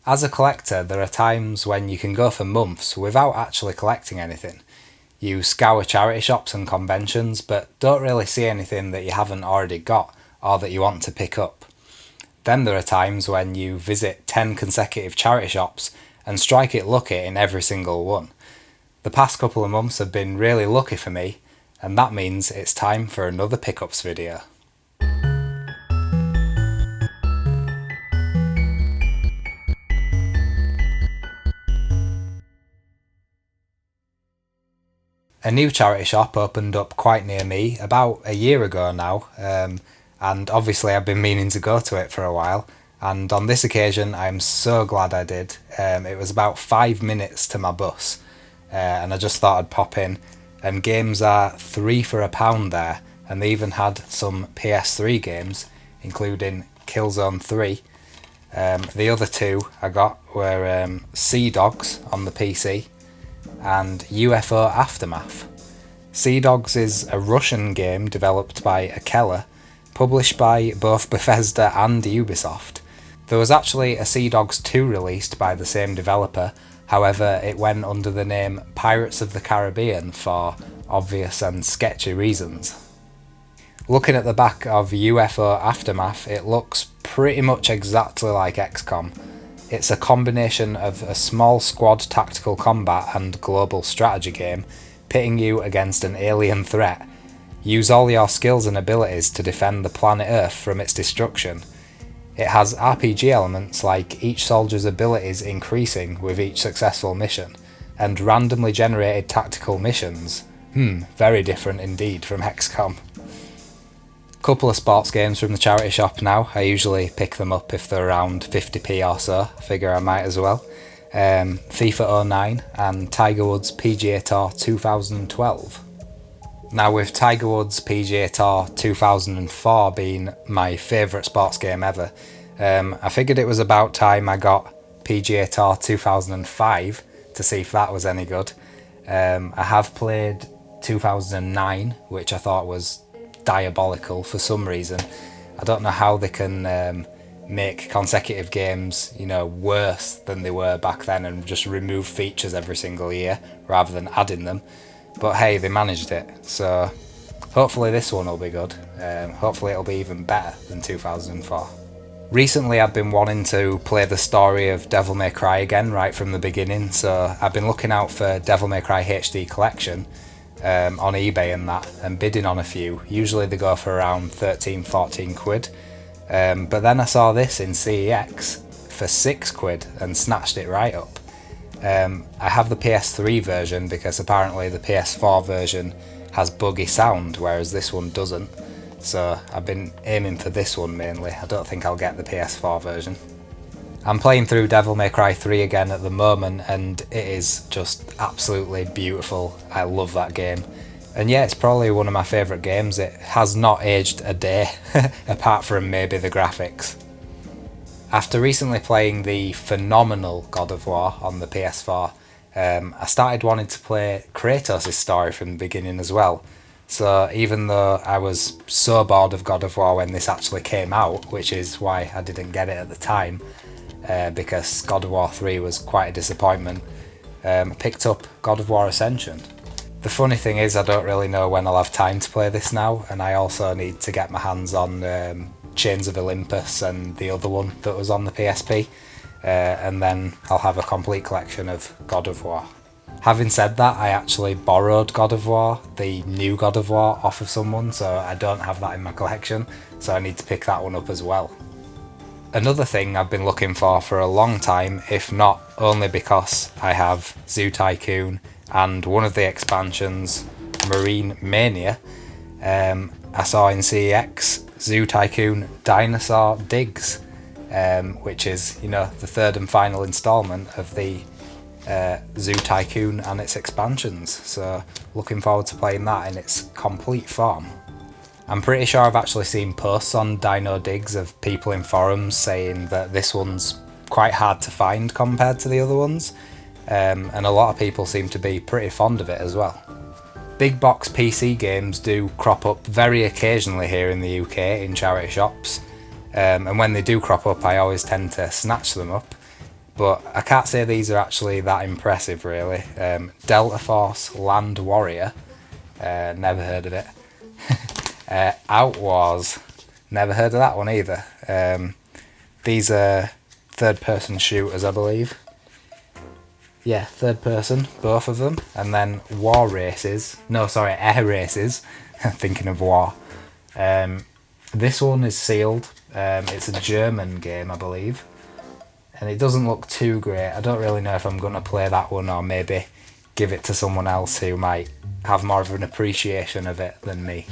As a collector, there are times when you can go for months without actually collecting anything. You scour charity shops and conventions, but don't really see anything that you haven't already got or that you want to pick up. Then there are times when you visit 10 consecutive charity shops and strike it lucky in every single one. The past couple of months have been really lucky for me, and that means it's time for another pickups video. A new charity shop opened up quite near me about a year ago now, and obviously I've been meaning to go to it for a while, and on this occasion I'm so glad I did. It was about 5 minutes to my bus, and I just thought I'd pop in, and games are £3 for £1 there, and they even had some PS3 games, including Killzone 3. The other two I got were Sea Dogs on the PC, and UFO Aftermath. Sea Dogs is a Russian game developed by Akela, published by both Bethesda and Ubisoft. There was actually a Sea Dogs 2 released by the same developer, however it went under the name Pirates of the Caribbean for obvious and sketchy reasons. Looking at the back of UFO Aftermath, it looks pretty much exactly like XCOM. It's a combination of a small squad tactical combat and global strategy game, pitting you against an alien threat. Use all your skills and abilities to defend the planet Earth from its destruction. It has RPG elements like each soldier's abilities increasing with each successful mission, and randomly generated tactical missions. Very different indeed from XCOM. Couple of sports games from the charity shop now. I usually pick them up if they're around 50p or so. Figure I might as well. FIFA 09 and Tiger Woods PGA Tour 2012. Now, with Tiger Woods PGA Tour 2004 being my favourite sports game ever, I figured it was about time I got PGA Tour 2005 to see if that was any good. I have played 2009, which I thought was diabolical for some reason. I don't know how they can make consecutive games, worse than they were back then and just remove features every single year rather than adding them. But hey, they managed it, so hopefully this one will be good. Hopefully it'll be even better than 2004. Recently I've been wanting to play the story of Devil May Cry again right from the beginning, so I've been looking out for Devil May Cry HD Collection on eBay and bidding on a few. Usually they go for around 13-14 quid, but then I saw this in CEX for 6 quid and snatched it right up. I have the PS3 version because apparently the PS4 version has buggy sound, whereas this one doesn't, so I've been aiming for this one mainly. I don't think I'll get the PS4 version. I'm playing through Devil May Cry 3 again at the moment, and it is just absolutely beautiful. I love that game. And yeah, it's probably one of my favourite games. It has not aged a day, apart from maybe the graphics. After recently playing the phenomenal God of War on the PS4, I started wanting to play Kratos' story from the beginning as well. So even though I was so bored of God of War when this actually came out, which is why I didn't get it at the time, because God of War 3 was quite a disappointment, picked up God of War Ascension. The funny thing is I don't really know when I'll have time to play this now, and I also need to get my hands on Chains of Olympus and the other one that was on the PSP, and then I'll have a complete collection of God of War. Having said that, I actually borrowed God of War, the new God of War, off of someone, so I don't have that in my collection, so I need to pick that one up as well. Another thing I've been looking for a long time, if not only because I have Zoo Tycoon and one of the expansions, Marine Mania, I saw in CEX Zoo Tycoon Dinosaur Digs, which is, the third and final instalment of the Zoo Tycoon and its expansions, so looking forward to playing that in its complete form. I'm pretty sure I've actually seen posts on Dino Digs of people in forums saying that this one's quite hard to find compared to the other ones, and a lot of people seem to be pretty fond of it as well. Big box PC games do crop up very occasionally here in the UK in charity shops, and when they do crop up I always tend to snatch them up. but I can't say these are actually that impressive really. Delta Force Land Warrior, never heard of it. Outwars, never heard of that one either. These are third person shooters, I believe. Yeah, third person, both of them. And then War Races, no sorry, Air Races, thinking of war. This one is sealed. It's a German game, I believe. And it doesn't look too great. I don't really know if I'm going to play that one or maybe give it to someone else who might have more of an appreciation of it than me.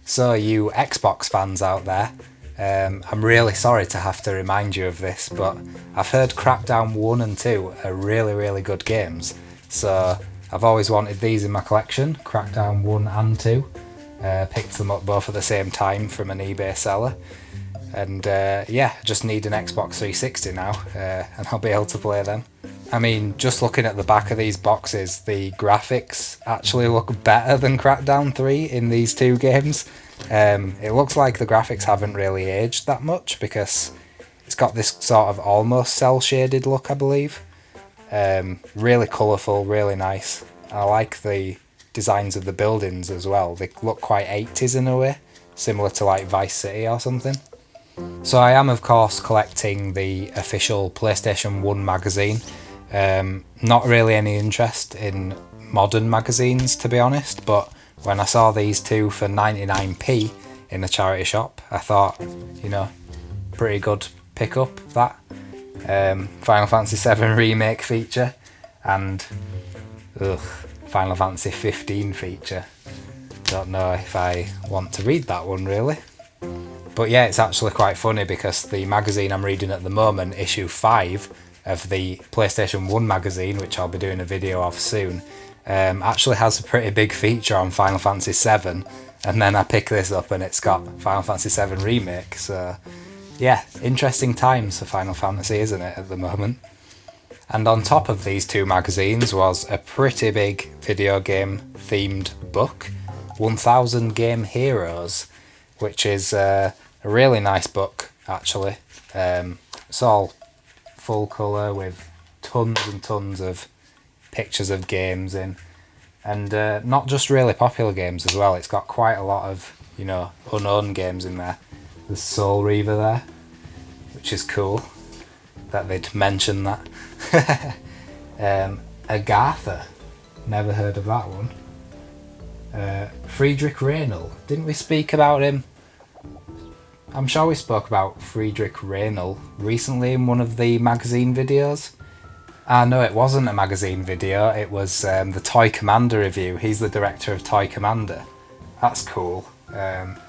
So you Xbox fans out there, I'm really sorry to have to remind you of this, but I've heard Crackdown 1 and 2 are really, really good games. So I've always wanted these in my collection, Crackdown 1 and 2. Picked them up both at the same time from an eBay seller. And yeah, I just need an Xbox 360 now, and I'll be able to play them. I mean, just looking at the back of these boxes, the graphics actually look better than Crackdown 3 in these two games. It looks like the graphics haven't really aged that much because it's got this sort of almost cel-shaded look, I believe. Really colourful, really nice. I like the designs of the buildings as well. They look quite 80s in a way, similar to like Vice City or something. So I am of course collecting the official PlayStation 1 magazine. Not really any interest in modern magazines, to be honest, but when I saw these two for 99p in a charity shop, I thought, you know, pretty good pickup that. Final Fantasy VII Remake feature and Final Fantasy 15 feature. Don't know if I want to read that one really. But yeah, it's actually quite funny because the magazine I'm reading at the moment, issue 5 of the PlayStation 1 magazine, which I'll be doing a video of soon, actually has a pretty big feature on Final Fantasy VII, and then I pick this up and it's got Final Fantasy VII Remake, so yeah, interesting times for Final Fantasy, isn't it, at the moment? And on top of these two magazines was a pretty big video game themed book, 1000 Game Heroes, which is a really nice book actually. It's all full colour with tons and tons of pictures of games in, and not just really popular games as well. It's got quite a lot of, you know, unknown games in there. There's Soul Reaver there, which is cool that they'd mention that. Agatha, never heard of that one. Friedrich Raynal, didn't we speak about him? I'm sure we spoke about Friedrich Raynal recently in one of the magazine videos. No, it wasn't a magazine video, it was the Toy Commander review. He's the director of Toy Commander. That's cool.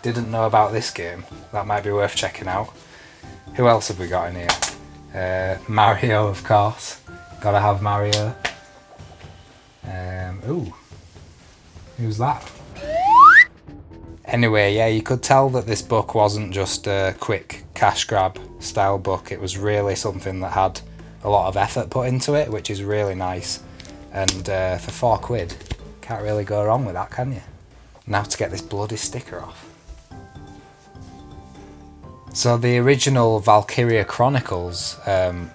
Didn't know about this game. That might be worth checking out. Who else have we got in here? Mario, of course. Gotta have Mario. Ooh. Who's that? Anyway, yeah, you could tell that this book wasn't just a quick cash grab style book. It was really something that had a lot of effort put into it, which is really nice. And for £4, can't really go wrong with that, can you? Now to get this bloody sticker off. So the original Valkyria Chronicles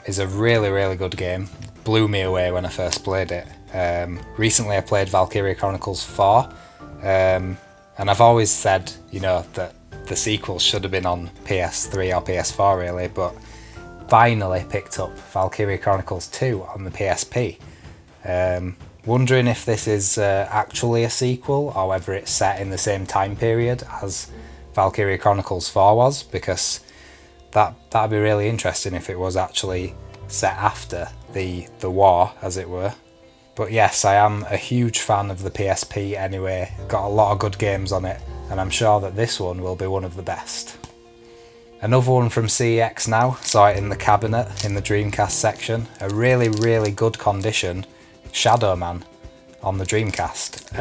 is a really, really good game. Blew me away when I first played it. Recently I played Valkyria Chronicles 4, and I've always said, you know, that the sequel should have been on PS3 or PS4 really, but finally picked up Valkyria Chronicles 2 on the PSP. Wondering if this is actually a sequel or whether it's set in the same time period as Valkyria Chronicles 4 was, because that'd be really interesting if it was actually set after the war, as it were. But yes, I am a huge fan of the PSP anyway. Got a lot of good games on it, and I'm sure that this one will be one of the best. Another one from CEX now, saw it in the cabinet in the Dreamcast section. A really, really good condition Shadow Man on the Dreamcast.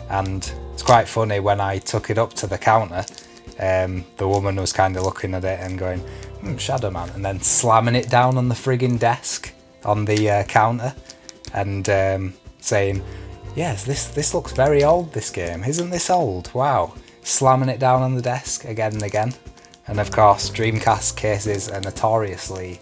And it's quite funny, when I took it up to the counter, the woman was kind of looking at it and going, Shadow Man, and then slamming it down on the frigging desk on the counter and saying, yes, this looks very old, this game, isn't this old? Wow. Slamming it down on the desk again and again. And of course, Dreamcast cases are notoriously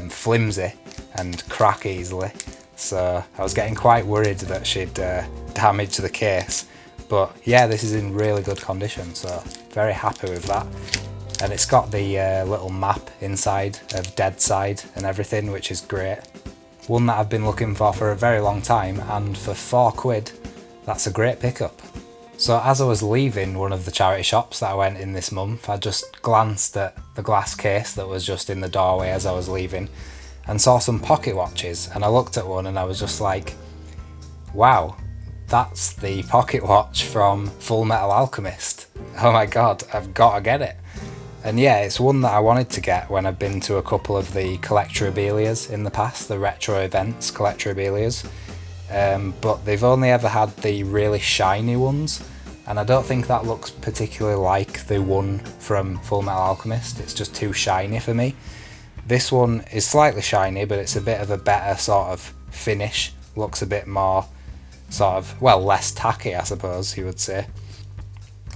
flimsy and crack easily, so I was getting quite worried that she'd damage the case. But yeah, this is in really good condition, so very happy with that. And it's got the little map inside of Deadside and everything, which is great. One that I've been looking for a very long time, and for £4, that's a great pickup. So as I was leaving one of the charity shops that I went in this month, I just glanced at the glass case that was just in the doorway as I was leaving and saw some pocket watches, and I looked at one and I was just like, wow, that's the pocket watch from Full Metal Alchemist. Oh my god, I've got to get it. And yeah, it's one that I wanted to get when I've been to a couple of the collectorabilias in the past, the retro events collectorabilias. But they've only ever had the really shiny ones, and I don't think that looks particularly like the one from Full Metal Alchemist. It's just too shiny for me. This one is slightly shiny, but it's a bit of a better sort of finish. Looks a bit more sort of, well, less tacky, I suppose you would say.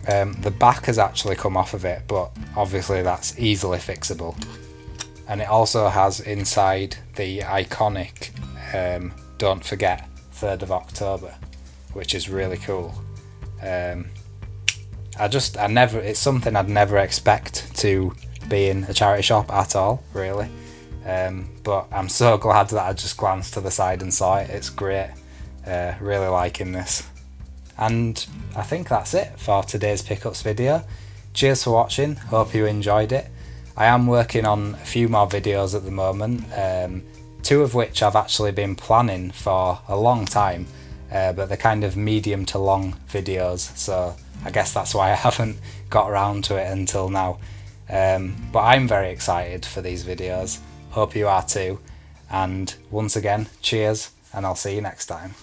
The back has actually come off of it, but obviously that's easily fixable. And it also has inside the iconic Don't Forget 3rd of October, which is really cool. It's something I'd never expect to be in a charity shop at all, really. But I'm so glad that I just glanced to the side and saw it. It's great. Really liking this. And I think that's it for today's pickups video. Cheers for watching, hope you enjoyed it. I am working on a few more videos at the moment, 2 of which I've actually been planning for a long time, but they're kind of medium to long videos, so I guess that's why I haven't got around to it until now. But I'm very excited for these videos, hope you are too, and once again, cheers, and I'll see you next time.